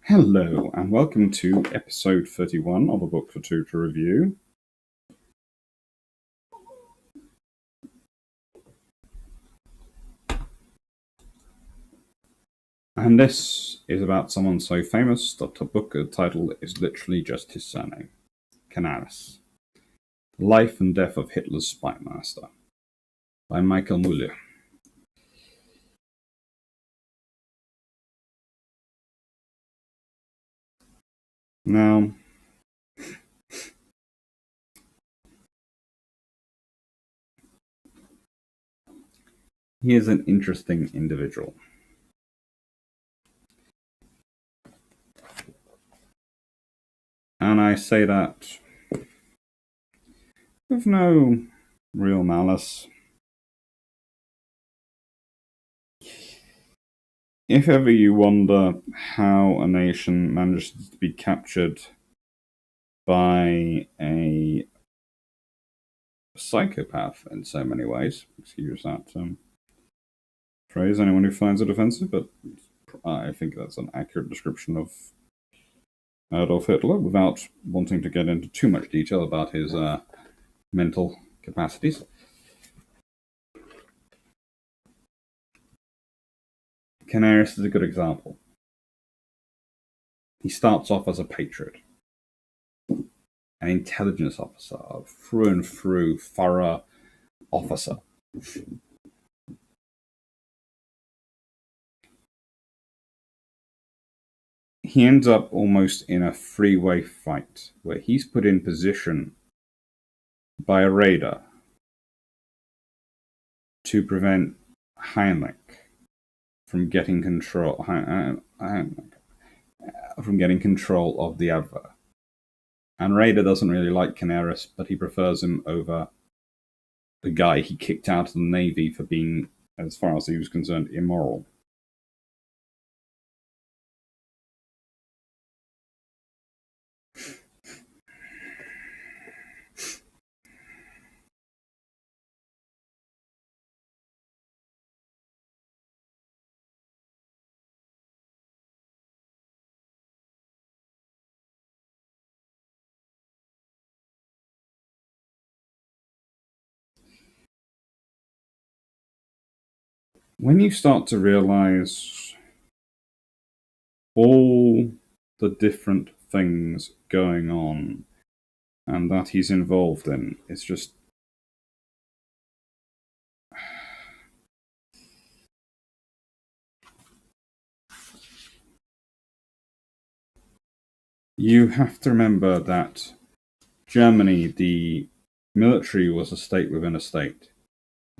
Hello, and welcome to episode 31 of A Book for Two to Review. And this is about someone so famous that the book title is literally just his surname, Canaris. The Life and Death of Hitler's Spy Master, by Michael Müller. Now, he is an interesting individual. And I say that with no real malice. If ever you wonder how a nation manages to be captured by a psychopath in so many ways, excuse that phrase, anyone who finds it offensive, but I think that's an accurate description of Adolf Hitler without wanting to get into too much detail about his mental capacities. Canaris is a good example. He starts off as a patriot, an intelligence officer, a through and through thorough officer. He ends up almost in a three-way fight where he's put in position by a raider to prevent Heinrich from getting control of the Abwehr. And Raider doesn't really like Canaris, but he prefers him over the guy he kicked out of the Navy for being, as far as he was concerned, immoral. When you start to realize all the different things going on and that he's involved in, it's just you have to remember that Germany, the military, was a state within a state.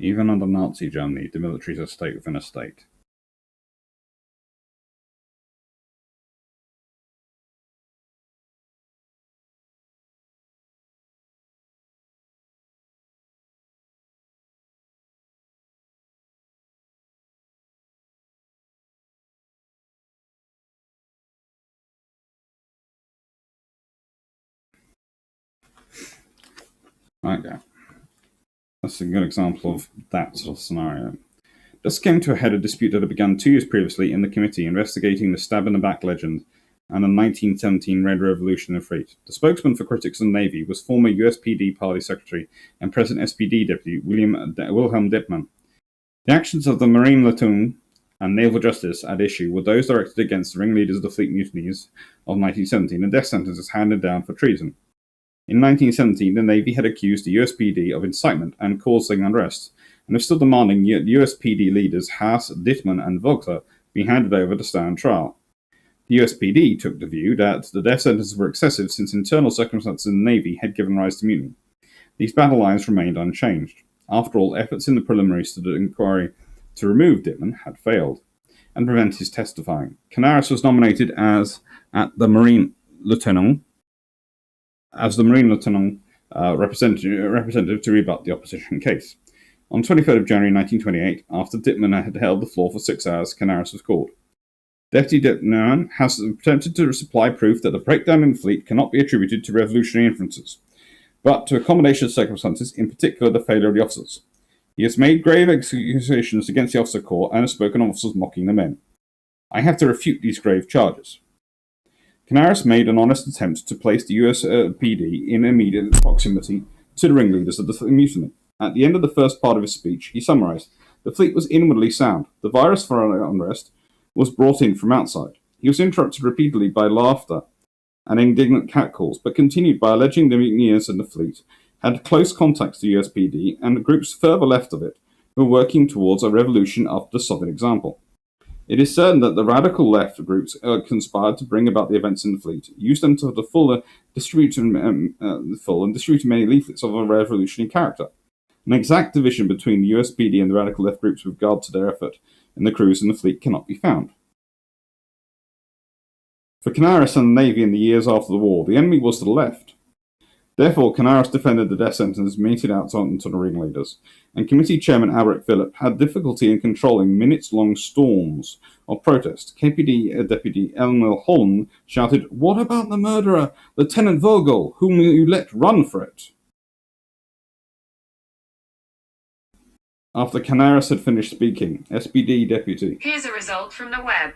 Even under Nazi Germany, the military is a state within a state. Okay. That's a good example of that sort of scenario. This came to a head a dispute that had begun 2 years previously in the committee investigating the stab-in-the-back legend and the 1917 Red Revolution in Fleet. The spokesman for critics of the Navy was former USPD Party Secretary and present SPD Deputy Wilhelm Dittmann. The actions of the Marine Platoon and Naval Justice at issue were those directed against the ringleaders of the fleet mutinies of 1917 and death sentences handed down for treason. In 1917, the Navy had accused the USPD of incitement and causing unrest, and was still demanding USPD leaders Haas, Dittmann, and Vogler be handed over to stand trial. The USPD took the view that the death sentences were excessive since internal circumstances in the Navy had given rise to mutiny. These battle lines remained unchanged. After all, efforts in the preliminaries to the inquiry to remove Dittmann had failed and prevent his testifying. Canaris was nominated as the Marine Lieutenant representative to rebut the opposition case. On 23rd of January 1928, after Dittmann had held the floor for 6 hours, Canaris was called. Deputy Dittmann has attempted to supply proof that the breakdown in the fleet cannot be attributed to revolutionary influences, but to accommodation circumstances, in particular the failure of the officers. He has made grave accusations against the officer corps and has spoken of officers mocking the men. I have to refute these grave charges. Canaris made an honest attempt to place the US PD in immediate proximity to the ringleaders of the mutiny. At the end of the first part of his speech, he summarized, "The fleet was inwardly sound. The virus for unrest was brought in from outside." He was interrupted repeatedly by laughter and indignant catcalls, but continued by alleging the mutineers in the fleet had close contacts to the USPD and groups further left of it who were working towards a revolution after the Soviet example. It is certain that the radical left groups conspired to bring about the events in the fleet, used them to the full and distributed many leaflets of a revolutionary character. An exact division between the USPD and the radical left groups with regard to their effort in the crews in the fleet cannot be found. For Canaris and the Navy in the years after the war, the enemy was to the left. Therefore, Canaris defended the death sentence meted out onto the ringleaders, and Committee Chairman Albert Phillip had difficulty in controlling minutes-long storms of protest. KPD Deputy Elmer Holm shouted, "What about the murderer, Lieutenant Vogel, whom you let run for it?" After Canaris had finished speaking, SPD Deputy. Here's a result from the web.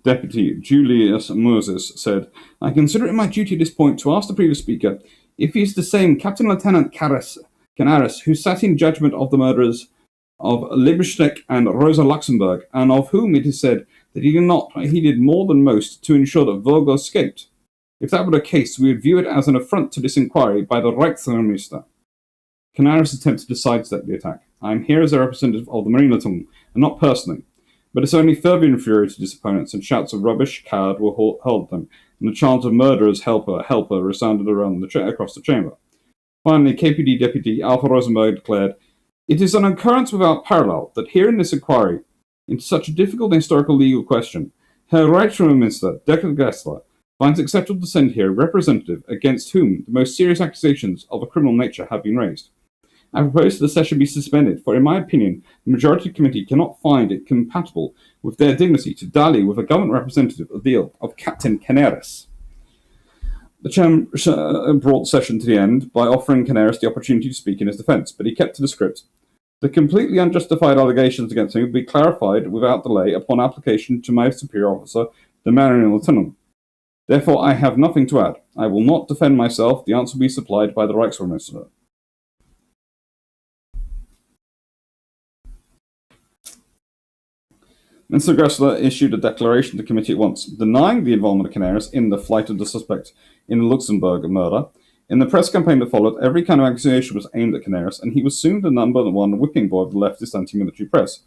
Deputy Julius Moses said, "I consider it my duty at this point to ask the previous speaker if he is the same Captain Lieutenant Canaris who sat in judgment of the murderers of Liebestech and Rosa Luxemburg, and of whom it is said that he did more than most to ensure that Vogel escaped. If that were the case, we would view it as an affront to this inquiry by the Reichsminister." Canaris attempted to sidestep the attack. "I am here as a representative of the Marineleitung, and not personally." But this only further infuriated his opponents, and shouts of "rubbish, coward" were hurled them, and the chant of "murderers, helper, helper" resounded around across the chamber. Finally, KPD Deputy Alpha Rosenberg declared, "It is an occurrence without parallel that here in this inquiry into such a difficult historical legal question, Herr Reichsminister Dr. Gessler finds acceptable to send here a representative against whom the most serious accusations of a criminal nature have been raised. I propose that the session be suspended, for in my opinion, the majority committee cannot find it compatible with their dignity to dally with a government representative of the ilk of Captain Canaris." The chairman brought the session to the end by offering Canaris the opportunity to speak in his defence, but he kept to the script. "The completely unjustified allegations against him will be clarified without delay upon application to my superior officer, the Marineleitung. Therefore, I have nothing to add. I will not defend myself. The answer will be supplied by the Reichsminister." Minister Gressler issued a declaration to the committee at once, denying the involvement of Canaris in the flight of the suspect in the Luxembourg murder. In the press campaign that followed, every kind of accusation was aimed at Canaris, and he was soon the number one whipping boy of the leftist anti-military press.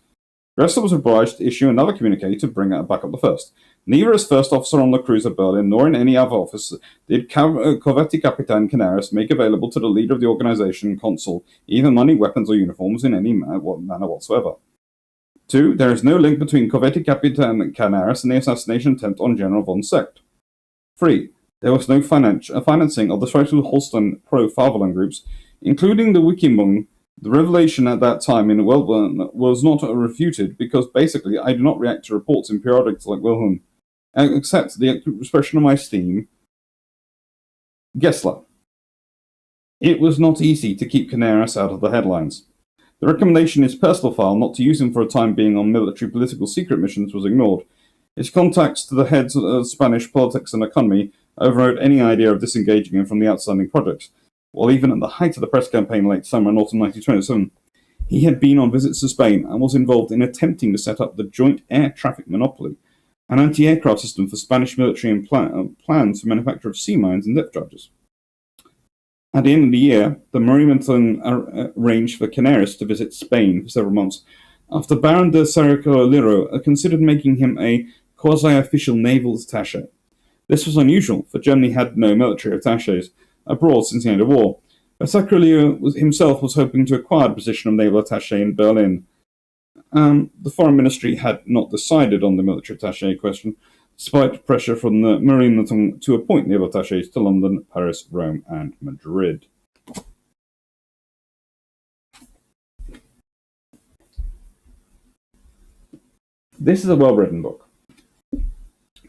Gressler was obliged to issue another communique to back up the first. Neither as first officer on the cruiser Berlin nor in any other office did Corvette Captain Canaris make available to the leader of the organization, consul, either money, weapons, or uniforms in any manner whatsoever. 2. There is no link between Corvette Captain Canaris and the assassination attempt on General von Seeckt. 3. There was no financing of the Schleswig-Holstein pro-Fatherland groups, including the Wikibung. The revelation at that time in Wilhelm was not refuted because basically I do not react to reports in periodicals like Wilhelm, except the expression of my esteem. Gessler. It was not easy to keep Canaris out of the headlines. The recommendation in his personal file not to use him for a time being on military political secret missions was ignored. His contacts to the heads of Spanish politics and economy overrode any idea of disengaging him from the outstanding projects, while even at the height of the press campaign late summer and autumn 1927, he had been on visits to Spain and was involved in attempting to set up the joint air traffic monopoly, an anti-aircraft system for Spanish military and plans for manufacture of sea mines and depth charges. At the end of the year, the Marineleitung arranged for Canaris to visit Spain for several months, after Baron de Sarrico-Liro considered making him a quasi-official naval attaché. This was unusual, for Germany had no military attachés abroad since the end of war, but Sarrico-Liro himself was hoping to acquire the position of naval attaché in Berlin. The foreign ministry had not decided on the military attaché question, despite pressure from the Marineleitung to appoint naval attachés to London, Paris, Rome, and Madrid. This is a well-written book.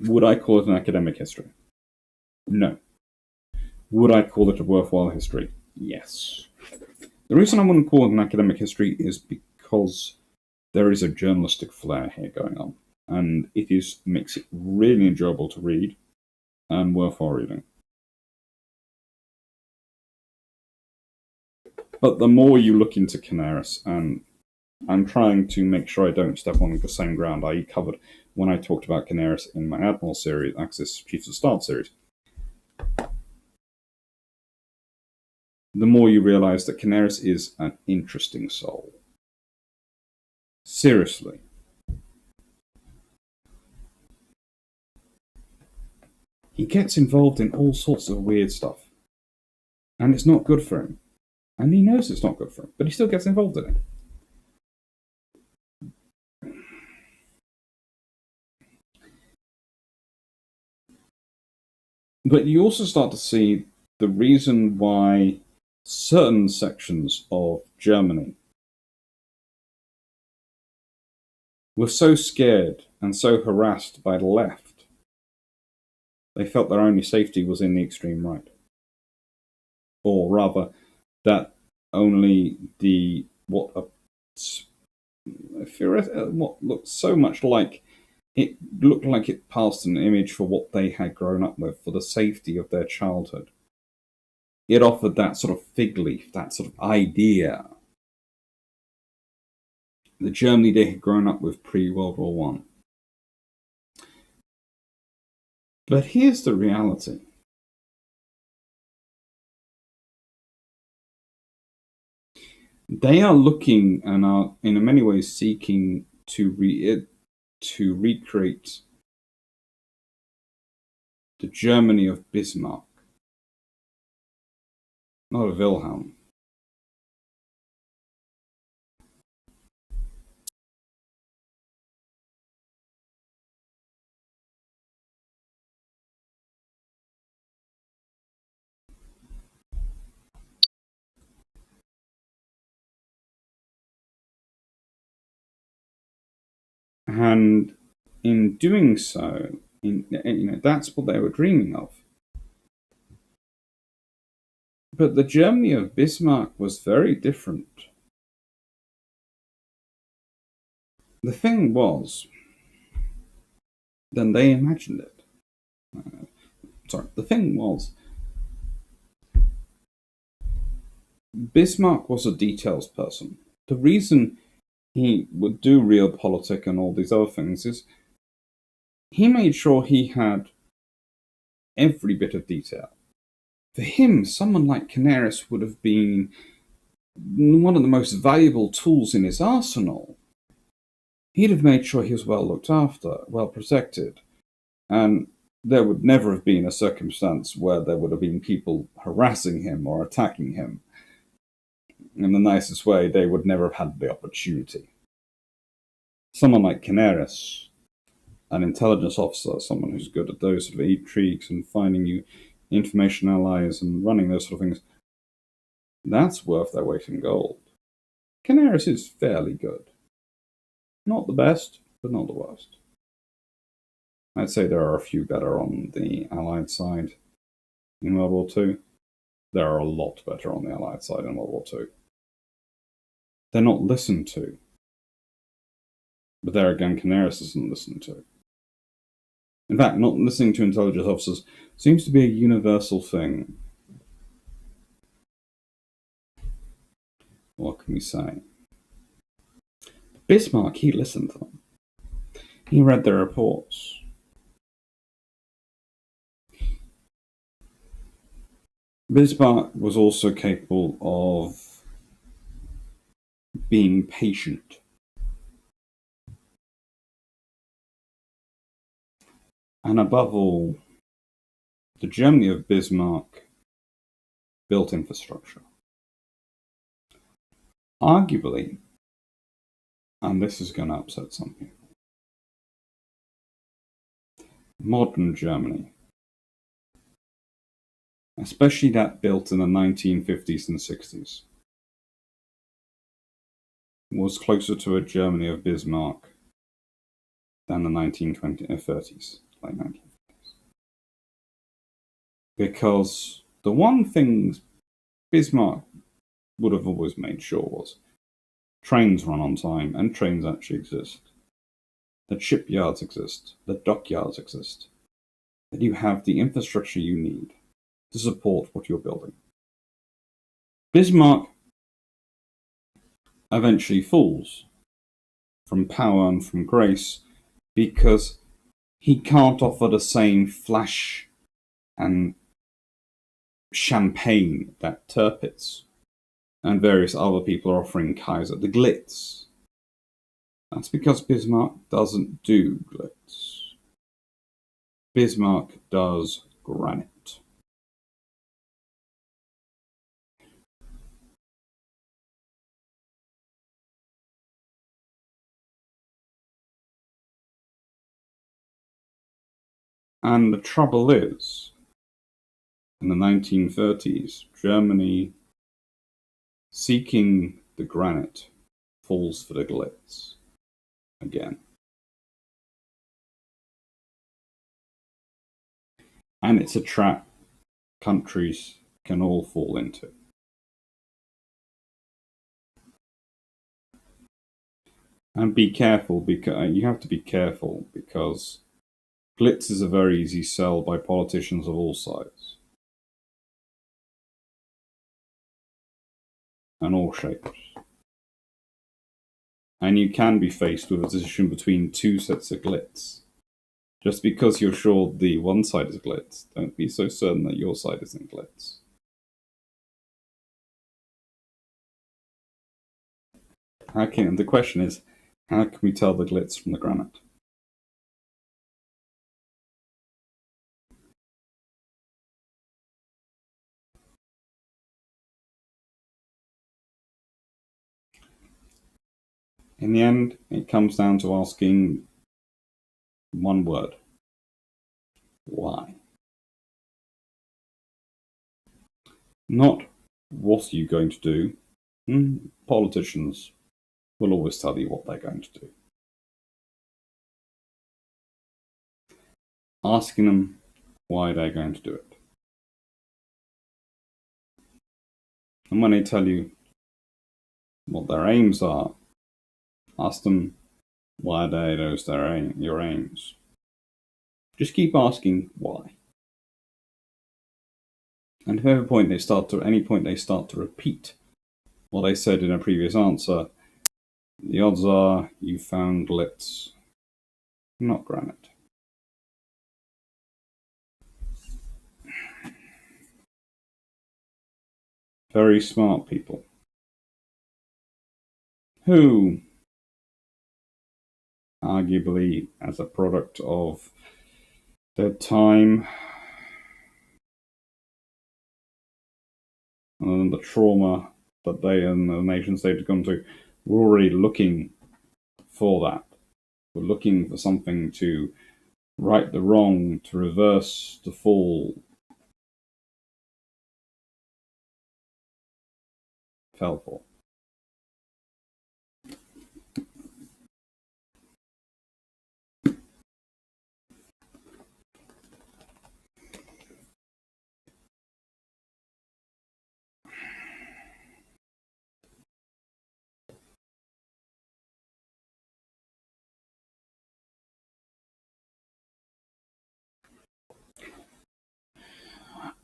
Would I call it an academic history? No. Would I call it a worthwhile history? Yes. The reason I wouldn't call it an academic history is because there is a journalistic flair here going on, and makes it really enjoyable to read and worthwhile reading. But the more you look into Canaris, and I'm trying to make sure I don't step on the same ground I covered when I talked about Canaris in my Admiral series, Axis Chiefs of Staff series, the more you realize that Canaris is an interesting soul. Seriously. He gets involved in all sorts of weird stuff. And it's not good for him. And he knows it's not good for him, but he still gets involved in it. But you also start to see the reason why certain sections of Germany were so scared and so harassed by the left, they felt their only safety was in the extreme right. Or rather, that only what looked so much like it looked like it passed an image for what they had grown up with, for the safety of their childhood. It offered that sort of fig leaf, that sort of idea. The Germany they had grown up with pre-World War One. But here's the reality. They are looking and are, in many ways, seeking to recreate the Germany of Bismarck, not of Wilhelm. And in doing so, that's what they were dreaming of. But the Germany of Bismarck was very different. The thing was, then they imagined it. The thing was, Bismarck was a details person. The reason he would do realpolitik and all these other things is he made sure he had every bit of detail. For him, someone like Canaris would have been one of the most valuable tools in his arsenal. He'd have made sure he was well looked after, well protected, and there would never have been a circumstance where there would have been people harassing him or attacking him. In the nicest way, they would never have had the opportunity. Someone like Canaris, an intelligence officer, someone who's good at those sort of intrigues and finding you information allies and running those sort of things, that's worth their weight in gold. Canaris is fairly good. Not the best, but not the worst. I'd say there are a few better on the Allied side in World War II. There are a lot better on the Allied side in World War II. They're not listened to. But there again, Canaris isn't listened to. In fact, not listening to intelligence officers seems to be a universal thing. What can we say? Bismarck, he listened to them. He read their reports. Bismarck was also capable of being patient. And above all, the Germany of Bismarck built infrastructure. Arguably, and this is going to upset some people, modern Germany, especially that built in the 1950s and 60s, was closer to a Germany of Bismarck than the 1930s, late 1950s. Because the one thing Bismarck would have always made sure was Trains run on time, and trains actually exist. That shipyards exist, that dockyards exist, that you have the infrastructure you need to support what you're building. Bismarck eventually falls from power and from grace because he can't offer the same flash and champagne that Tirpitz and various other people are offering Kaiser, the glitz. That's because Bismarck doesn't do glitz. Bismarck does granite. And the trouble is, in the 1930s, Germany, seeking the granite, falls for the glitz again. And it's a trap countries can all fall into. And be careful, because you have to be careful, because glitz is a very easy sell by politicians of all sides and all shapes. And you can be faced with a decision between two sets of glitz. Just because you're sure the one side is glitz, don't be so certain that your side isn't glitz. The question is, how can we tell the glitz from the granite? In the end, it comes down to asking one word. Why? Not what are you going to do. Politicians will always tell you what they're going to do. Asking them why they're going to do it. And when they tell you what their aims are, ask them why are those your aims. Just keep asking why. And if at any point they start to repeat what I said in a previous answer, the odds are you found glitz, not granite. Very smart people who, arguably as a product of their time and the trauma that they and the nation state had gone to, were already looking for that. We're looking for something to right the wrong, to reverse the fall. Fell for.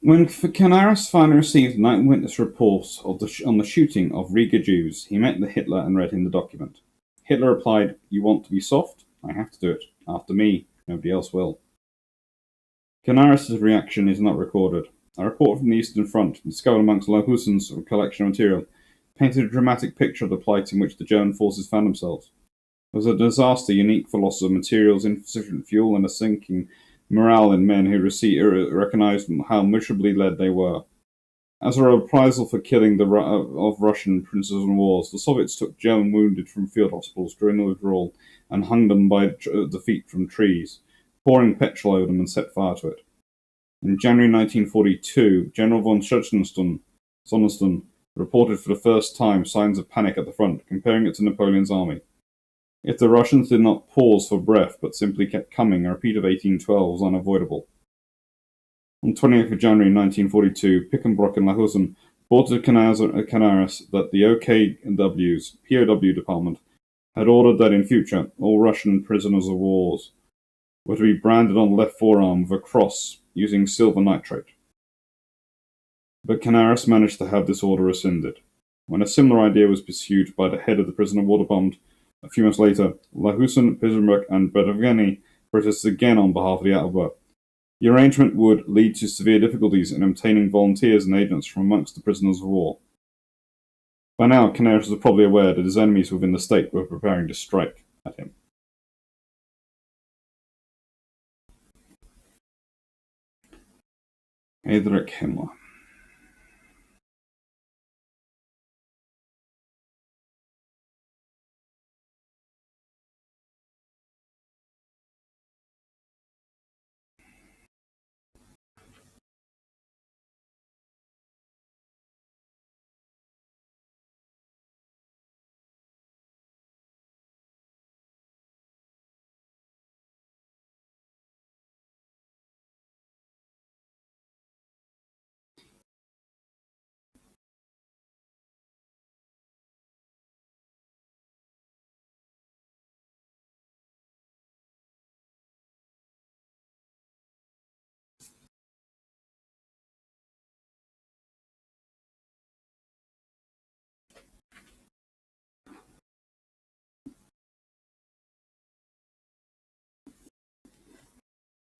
When Canaris finally received night witness reports on the shooting of Riga Jews, he met Hitler and read him the document. Hitler replied, "You want to be soft? I have to do it. After me, nobody else will." Canaris' reaction is not recorded. A report from the Eastern Front, discovered amongst Lahousen's collection of material, painted a dramatic picture of the plight in which the German forces found themselves. It was a disaster unique for loss of materials, insufficient fuel, and a sinking morale in men who recognized how miserably led they were. As a reprisal for killing of Russian princes and wars, the Soviets took German wounded from field hospitals during the withdrawal and hung them by the feet from trees, pouring petrol over them and set fire to it. In January 1942, General von Sonnensten reported for the first time signs of panic at the front, comparing it to Napoleon's army. If the Russians did not pause for breath but simply kept coming, a repeat of 1812 was unavoidable. On 28th of January 1942, Pickenbrock and Lahousen reported to Canaris that the OKW's POW department had ordered that in future all Russian prisoners of war were to be branded on the left forearm with a cross using silver nitrate. But Canaris managed to have this order rescinded. When a similar idea was pursued by the head of the prison of war department a few months later, Lahusen, Pisenbrook, and Bedovgeni protested again on behalf of the Alba. The arrangement would lead to severe difficulties in obtaining volunteers and agents from amongst the prisoners of war. By now, Canaris was probably aware that his enemies within the state were preparing to strike at him. Heinrich Himmler.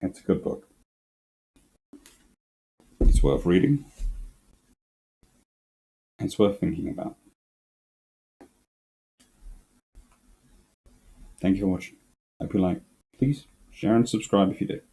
It's a good book. It's worth reading. It's worth thinking about. Thank you for watching. Hope you like. Please share and subscribe if you did.